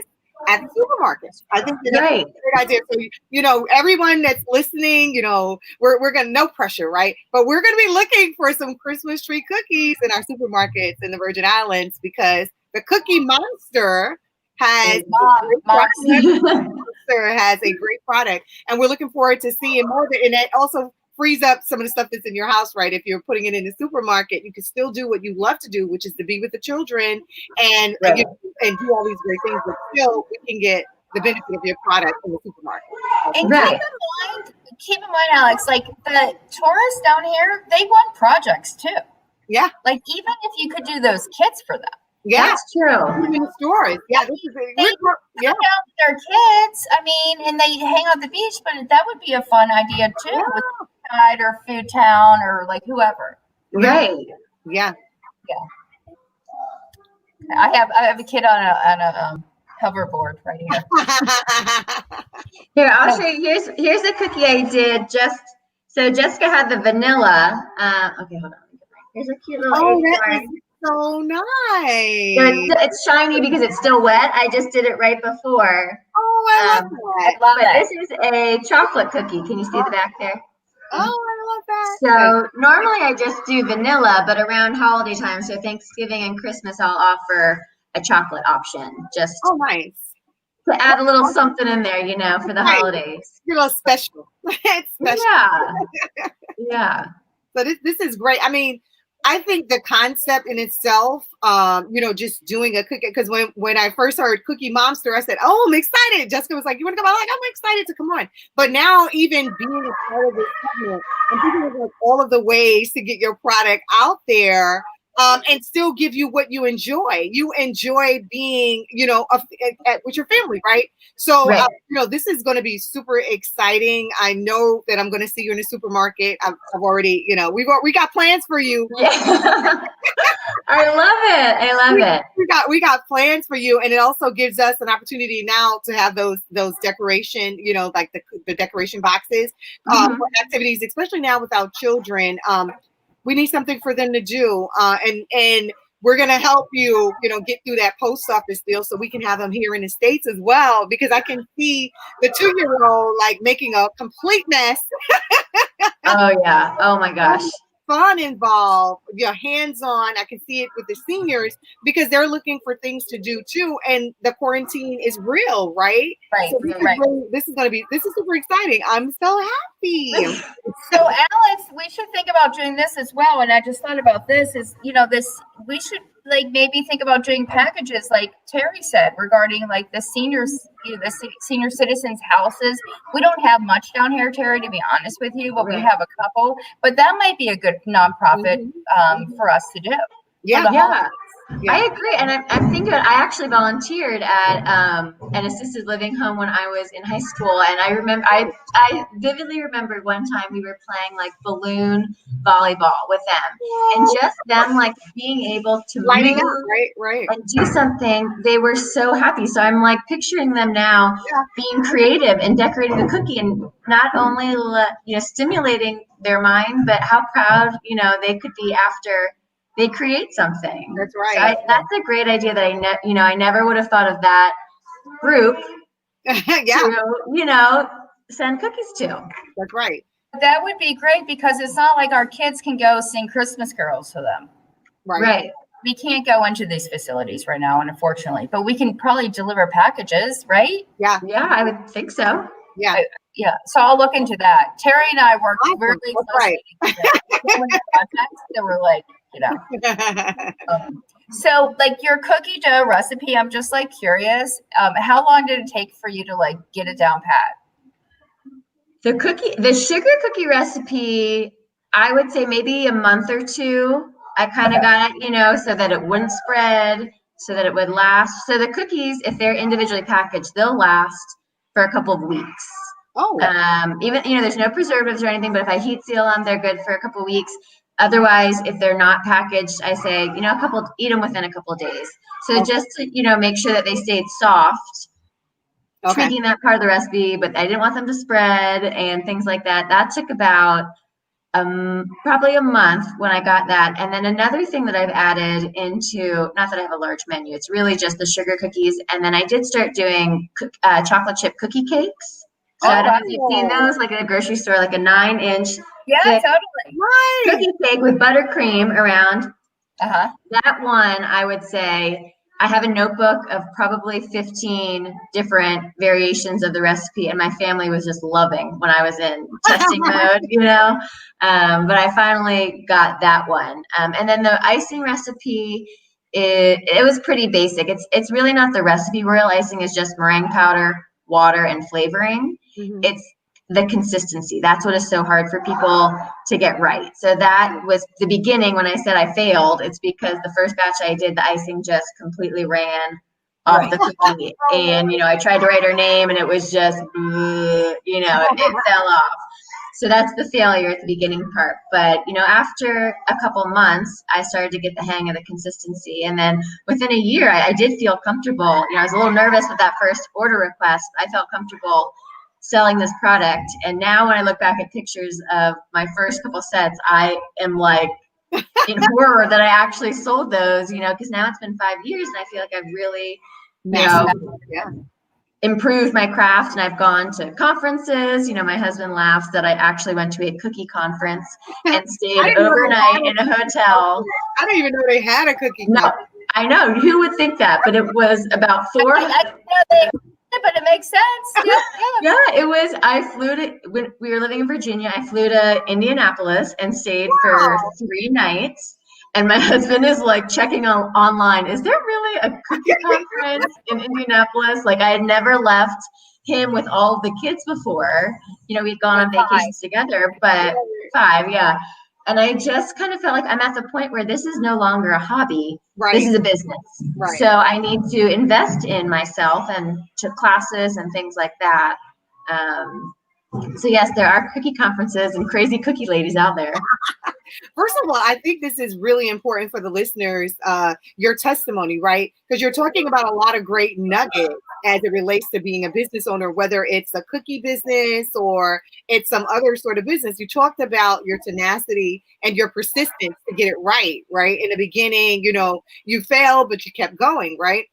at the supermarket. I think that's a great idea. So, you know, everyone that's listening, you know, we're going to, no pressure, right? But we're going to be looking for some Christmas tree cookies in our supermarkets in the Virgin Islands, because the Cookie Monster has a great product, and we're looking forward to seeing more of it. And it also frees up some of the stuff that's in your house, right? If you're putting it in the supermarket, you can still do what you love to do, which is to be with the children and do all these great things, but still we can get the benefit of your product in the supermarket. And keep in mind, Alex, like the tourists down here, they want projects too. Yeah. Like even if you could do those kits for them. Yeah, that's true. In the stores. Yeah, this is they out with their kids. I mean, and they hang out at the beach, but that would be a fun idea too, with Tide or Food Town or like whoever. Right. Yeah. Yeah. I have a kid on a hoverboard right here. Here, I'll show you. Here's a cookie I did so Jessica had the vanilla. Okay, hold on. Here's a cute little acorn. So nice. So it's shiny because it's still wet. I just did it right before. Oh, I love that. I love it. This is a chocolate cookie. Can you see the back there? Oh, I love that. So normally I just do vanilla, but around holiday time, so Thanksgiving and Christmas, I'll offer a chocolate option. Just nice. To add a little something in there, you know, for the holidays. You're a little special. It's special. Yeah. Yeah. So this is great. I mean, I think the concept in itself, you know, just doing a cookie, because when I first heard Cookie Monster, I said, oh, I'm excited. Jessica was like, you want to come on? I'm excited to come on. But now even being a part of this segment and thinking of like all of the ways to get your product out there, and still give you what you enjoy. You enjoy being, with your family, right? So, Right. This is going to be super exciting. I know that I'm going to see you in the supermarket. I've already, we got plans for you. Yeah. I love it. I love it. We got plans for you, and it also gives us an opportunity now to have those decoration, like the decoration boxes for activities, especially now with our children. We need something for them to do, and we're gonna help you, get through that post office deal so we can have them here in the States as well. Because I can see the 2-year-old like making a complete mess. Oh yeah. Oh my gosh. Fun involved, hands-on. I can see it with the seniors because they're looking for things to do too, and the quarantine is real, right? Right, So right. this is super exciting. I'm so happy. So Alex, we should think about doing this as well. And I just thought about this is, we should like maybe think about doing packages like Terry said regarding like the seniors, the senior citizens houses. We don't have much down here, Terry, to be honest with you, but we have a couple. But that might be a good nonprofit for us to do. Yeah. I agree. And I'm thinking about, I actually volunteered at an assisted living home when I was in high school. And I remember, I vividly remembered one time we were playing like balloon volleyball with them, and just them like being able to lighting move up, right, and do something. They were so happy. So I'm like picturing them now being creative and decorating a cookie, and not only, stimulating their mind, but how proud, they could be after they create something. That's right. So that's a great idea that I never would have thought of that group to, send cookies to. That's right. That would be great because it's not like our kids can go sing Christmas carols to them. Right. We can't go into these facilities right now, unfortunately, but we can probably deliver packages, right? Yeah, I would think so. Yeah. Yeah. So I'll look into that. Terry and I worked really closely together. So we're like, so like your cookie dough recipe, I'm just like curious. How long did it take for you to like get it down pat? The sugar cookie recipe, I would say maybe a month or two. I kind of got it, so that it wouldn't spread, so that it would last. So the cookies, if they're individually packaged, they'll last for a couple of weeks. Oh. Even, there's no preservatives or anything, but if I heat seal them, they're good for a couple of weeks. Otherwise, if they're not packaged, I say, eat them within a couple of days. So just to, make sure that they stayed soft, tweaking that part of the recipe, but I didn't want them to spread and things like that. That took about probably a month when I got that. And then another thing that I've added into, not that I have a large menu, it's really just the sugar cookies. And then I did start doing chocolate chip cookie cakes. So I don't know if you've seen those, like at a grocery store, like a 9-inch cookie cake with buttercream around. That one, I would say, I have a notebook of probably 15 different variations of the recipe, and my family was just loving when I was in testing mode, but I finally got that one. And then the icing recipe, it was pretty basic. It's really not the recipe. Royal icing is just meringue powder, water, and flavoring. It's the consistency. That's what is so hard for people to get right. So that was the beginning when I said I failed. It's because the first batch I did, the icing just completely ran off the cookie. And, I tried to write her name and it was just, it fell off. So that's the failure at the beginning part. But, after a couple months, I started to get the hang of the consistency. And then within a year, I did feel comfortable. I was a little nervous with that first order request. I felt comfortable selling this product. And now when I look back at pictures of my first couple sets, I am like in horror that I actually sold those, because now it's been 5 years and I feel like I've really, improved my craft, and I've gone to conferences. My husband laughs that I actually went to a cookie conference and stayed overnight in a hotel. I didn't even know they had a cookie conference. I know. Who would think that? But it was about 4. But it makes sense. Yeah, it was. I flew to, when we were living in Virginia, I flew to Indianapolis and stayed for 3 nights. And my husband is like checking online, is there really a cookie conference in Indianapolis? Like I had never left him with all of the kids before. We'd gone on vacations together, but 5, yeah. And I just kind of felt like I'm at the point where this is no longer a hobby. Right. This is a business. Right. So I need to invest in myself and to classes and things like that. So yes, there are cookie conferences and crazy cookie ladies out there. First of all, I think this is really important for the listeners, your testimony, right? Because you're talking about a lot of great nuggets as it relates to being a business owner, whether it's a cookie business or it's some other sort of business. You talked about your tenacity and your persistence to get it right, right? In the beginning, you know, you failed, but you kept going, right?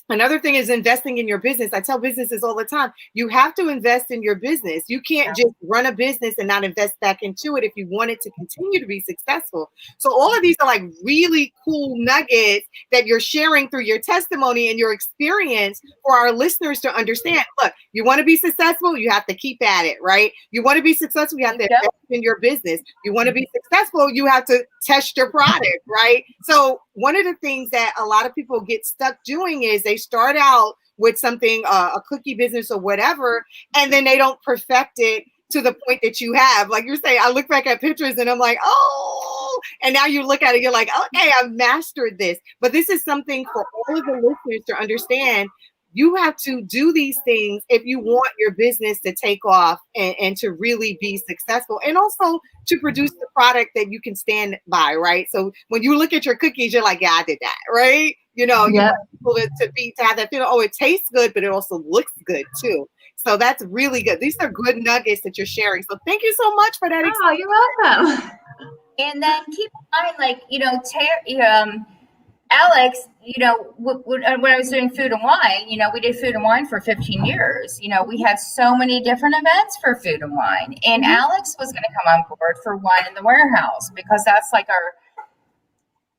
Another thing is investing in your business. I tell businesses all the time, you have to invest in your business. You can't just run a business and not invest back into it if you want it to continue to be successful. So all of these are like really cool nuggets that you're sharing through your testimony and your experience for our listeners to understand. Look, you want to be successful, you have to keep at it, right? You want to be successful, you have to invest in your business. You want to be successful, you have to test your product, right? So one of the things that a lot of people get stuck doing is they start out with something, a cookie business or whatever, and then they don't perfect it to the point that you have. Like you're saying, I look back at pictures and I'm like, oh, and now you look at it, you're like, okay, I've mastered this. But this is something for all of the listeners to understand. You have to do these things if you want your business to take off and to really be successful, and also to produce the product that you can stand by, right? So when you look at your cookies, you're like, yeah, I did that, right? You know, you want people to have that feeling, oh, it tastes good, but it also looks good too. So that's really good. These are good nuggets that you're sharing. So thank you so much for that. Oh, you're welcome. And then keep in mind, like, you know, Alex, you know, when I was doing food and wine, you know, we did food and wine for 15 years. You know, we had so many different events for food and wine. And Alex was going to come on board for Wine in the Warehouse because that's like our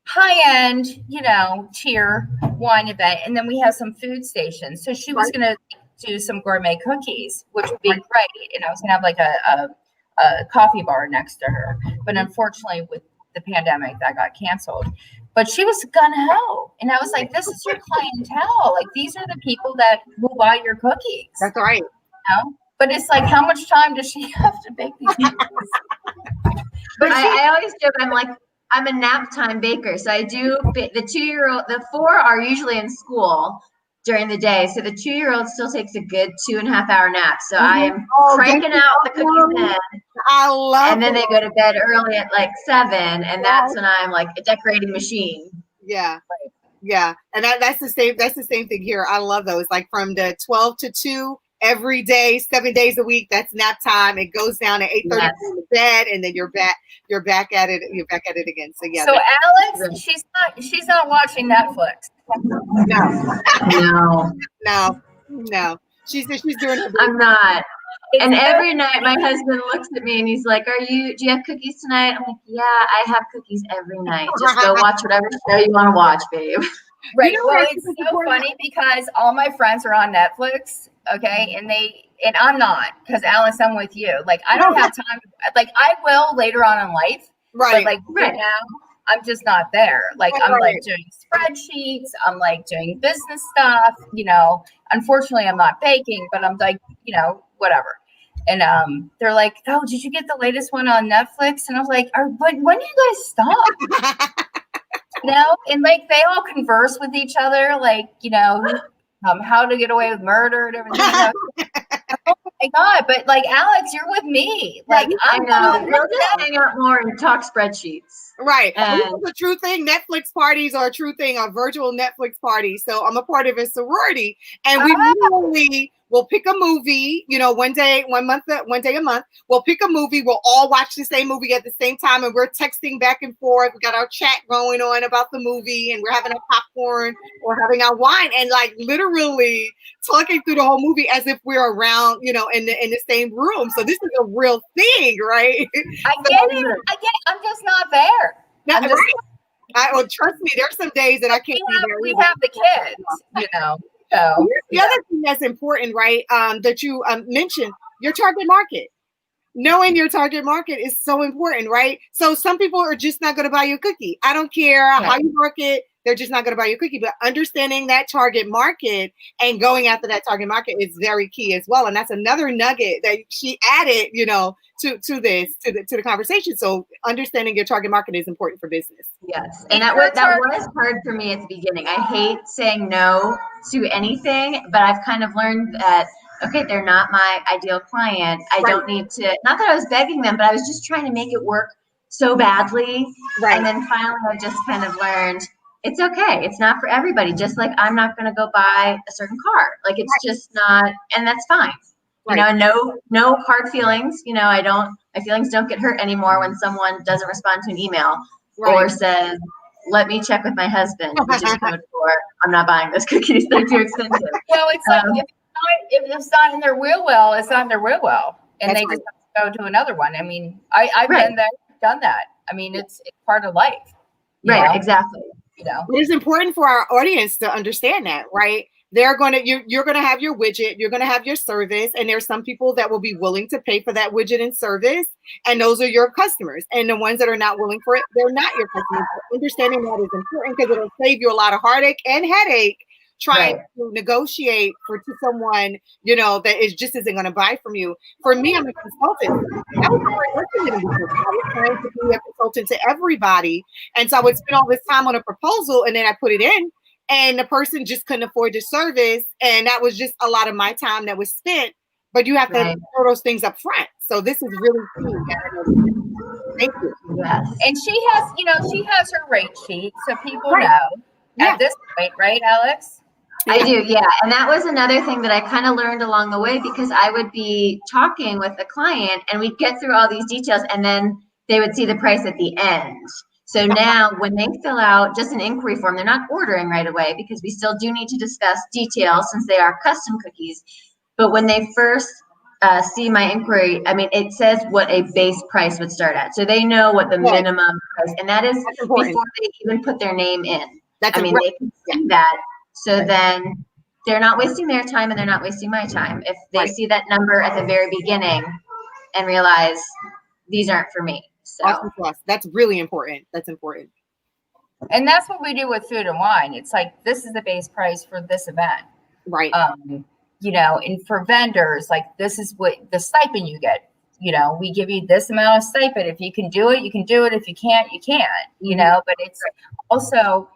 high-end, you know, tier wine event. And then we have some food stations. So she was going to do some gourmet cookies, which would be great. And I was going to have like a coffee bar next to her. But unfortunately, with the pandemic, that got canceled. But she was gung-ho. And I was like, this is your clientele. Like, these are the people that will buy your cookies. That's right. You know? But it's like, how much time does she have to bake these cookies? But I always joke, I'm a nap time baker. So I do, the 2-year-old, the 4 are usually in school during the day. So the 2-year-old still takes a good 2.5 hour nap. So I am cranking out the cookies then. I love and then they go to bed early at like 7. And that's when I'm like a decorating machine. Yeah. Yeah. And that's the same thing here. I love those. Like from the 12 to 2 every day, 7 days a week, that's nap time. It goes down at 8:30 in the bed, and then you're back at it again. So yeah. So Alex, she's not watching Netflix. No. She said she's doing her I'm not. And every night my husband looks at me and he's like, do you have cookies tonight? I'm like, yeah, I have cookies every night. Just go watch whatever show you want to watch, babe. Right. You know, well, it's so funny because all my friends are on Netflix, okay, and I'm not, because Alice, I'm with you. Like, I don't have time. Like, I will later on in life, right? But like right now, I'm just not there. Like, I'm like doing spreadsheets. I'm like doing business stuff. You know, unfortunately, I'm not baking, but I'm like, you know, whatever. And they're like, oh, did you get the latest one on Netflix? And I was like, when do you guys stop? You know, and like they all converse with each other, like, you know, how to get away with murder and everything. Oh my God. But like, Alex, you're with me. Like, I know. We'll just hang out more and talk spreadsheets. Right. This is a true thing. Netflix parties are a true thing, a virtual Netflix party. So I'm a part of a sorority, and we literally will pick a movie, you know, one day a month. We'll pick a movie. We'll all watch the same movie at the same time, and we're texting back and forth. We got our chat going on about the movie, and we're having our popcorn or having our wine, and like literally talking through the whole movie as if we're around, you know, in the same room. So this is a real thing, right? I get it. I'm just not there. Trust me, there's some days that I can't be there. We have the kids, you know. So the other thing that's important, right? That you mentioned, your target market. Knowing your target market is so important, right? So some people are just not going to buy your cookie. I don't care how you market. they're just not going to buy your cookie. But understanding that target market and going after that target market is very key as well. And that's another nugget that she added, you know, to the conversation. So understanding your target market is important for business. Yes, and that was hard for me at the beginning. I hate saying no to anything, but I've kind of learned that, okay, they're not my ideal client. I don't need to, not that I was begging them, but I was just trying to make it work so badly. Right. And then finally I just kind of learned it's okay. It's not for everybody. Just like I'm not going to go buy a certain car. Like it's just not, and that's fine. You know, no hard feelings. You know, my feelings don't get hurt anymore when someone doesn't respond to an email or says, let me check with my husband, which is code for I'm not buying those cookies. They're too expensive. Well, it's like if it's not in their real well, it's not in their real well. And they just have to go to another one. I mean, I've been there, done that. I mean, it's part of life. Right, exactly. You know, it's important for our audience to understand that, right? You're going to have your widget, you're going to have your service, and there's some people that will be willing to pay for that widget and service, and those are your customers. And the ones that are not willing for it, they're not your customers. So understanding that is important because it'll save you a lot of heartache and headache trying to negotiate to someone, you know, that is just isn't going to buy from you. For me, I'm a consultant. I was trying to be a consultant to everybody, and so I would spend all this time on a proposal, and then I put it in. And the person just couldn't afford the service. And that was just a lot of my time that was spent. But you have to throw those things up front. So this is really key. Thank you. Yes. And she has her rate sheet. So people know at this point, right, Alex? I do, yeah. And that was another thing that I kind of learned along the way because I would be talking with a client and we'd get through all these details and then they would see the price at the end. So now when they fill out just an inquiry form, they're not ordering right away because we still do need to discuss details since they are custom cookies. But when they first see my inquiry, I mean, it says what a base price would start at. So they know what the minimum price, and that is before they even put their name in. They can see that. So then they're not wasting their time and they're not wasting my time. If they see that number at the very beginning and realize these aren't for me. So that's really important. That's important. And that's what we do with food and wine. It's like, this is the base price for this event. Right. You know, and for vendors, like this is what the stipend you get. You know, we give you this amount of stipend. If you can do it, you can do it. If you can't, you can't, you know, but it's also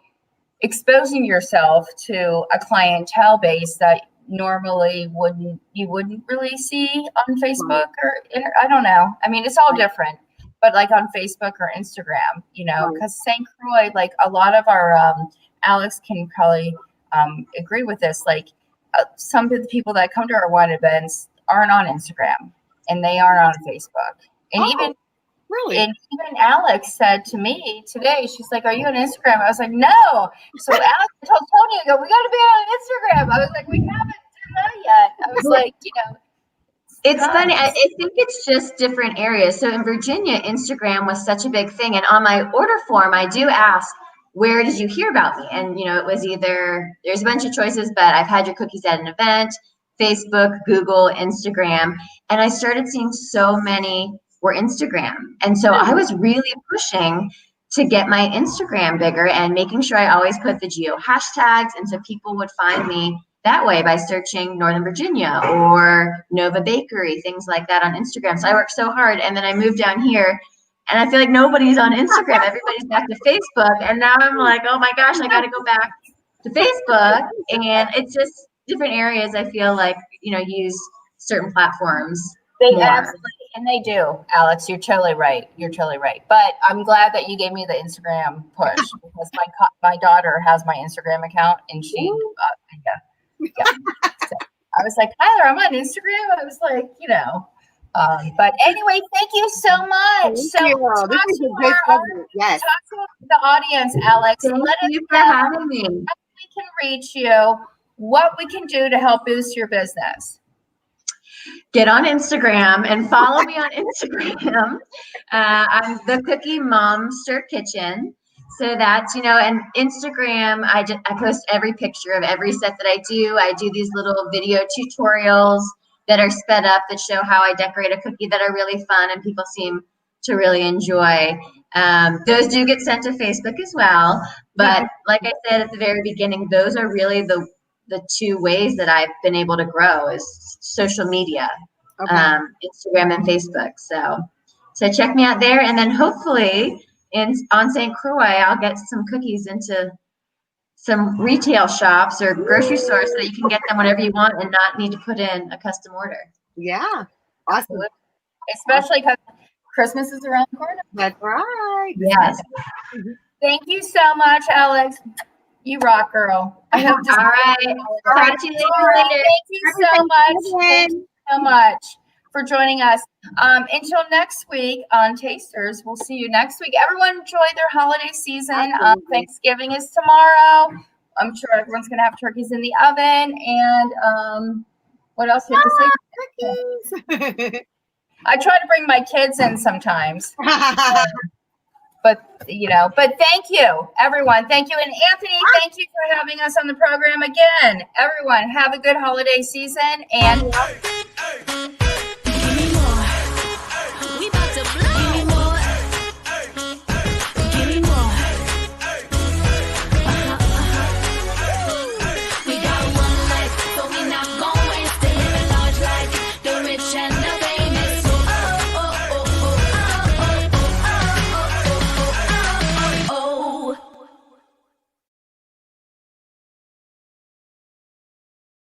exposing yourself to a clientele base that normally you wouldn't really see on Facebook or I don't know. I mean, it's all different. But like on Facebook or Instagram, you know, because St. Croix, like a lot of our, Alex can probably agree with this. Like some of the people that come to our wine events aren't on Instagram and they aren't on Facebook. And even Alex said to me today, she's like, "Are you on Instagram?" I was like, "No." So Alex told Tony, "I go, we got to be on Instagram." I was like, "We haven't done that yet." I was like, you know. It's funny. I think it's just different areas. So in Virginia, Instagram was such a big thing. And on my order form, I do ask, where did you hear about me? And, you know, it was either, there's a bunch of choices, but I've had your cookies at an event, Facebook, Google, Instagram. And I started seeing so many were Instagram. And so I was really pushing to get my Instagram bigger and making sure I always put the geo hashtags. And so people would find me that way by searching Northern Virginia or Nova Bakery, things like that on Instagram. So I worked so hard, and then I moved down here and I feel like nobody's on Instagram. Everybody's back to Facebook. And now I'm like, oh my gosh, I got to go back to Facebook. And it's just different areas. I feel like, you know, use certain platforms. They absolutely, and they do, Alex. You're totally right. You're totally right. But I'm glad that you gave me the Instagram push because my daughter has my Instagram account, and she, So I was like, Tyler, I'm on Instagram. I was like, you know, but anyway, thank you so much. Talk to the audience, Alex. Thank you for having me. How we can reach you, what we can do to help boost your business. Get on Instagram and follow me on Instagram. I'm the Cookie Momster Kitchen. So that's, you know, and Instagram, I post every picture of every set that I do. I do these little video tutorials that are sped up that show how I decorate a cookie that are really fun and people seem to really enjoy. Those do get sent to Facebook as well. But like I said at the very beginning, those are really the two ways that I've been able to grow is social media, Instagram and Facebook. So check me out there. And then hopefully on St. Croix, I'll get some cookies into some retail shops or grocery stores so that you can get them whenever you want and not need to put in a custom order. Yeah. Awesome. Especially because Christmas is around the corner. That's right. Yes. Thank you so much, Alex. You rock, girl. I hope this All right. Talk to you later. Thank you so much. Thank you so much for joining us. Until next week on Tasters, we'll see you next week. Everyone enjoy their holiday season. Thanksgiving is tomorrow. I'm sure everyone's going to have turkeys in the oven. And what else do you have to say? Cookies. I try to bring my kids in sometimes. But thank you, everyone. Thank you. And Anthony, thank you for having us on the program again. Everyone, have a good holiday season. And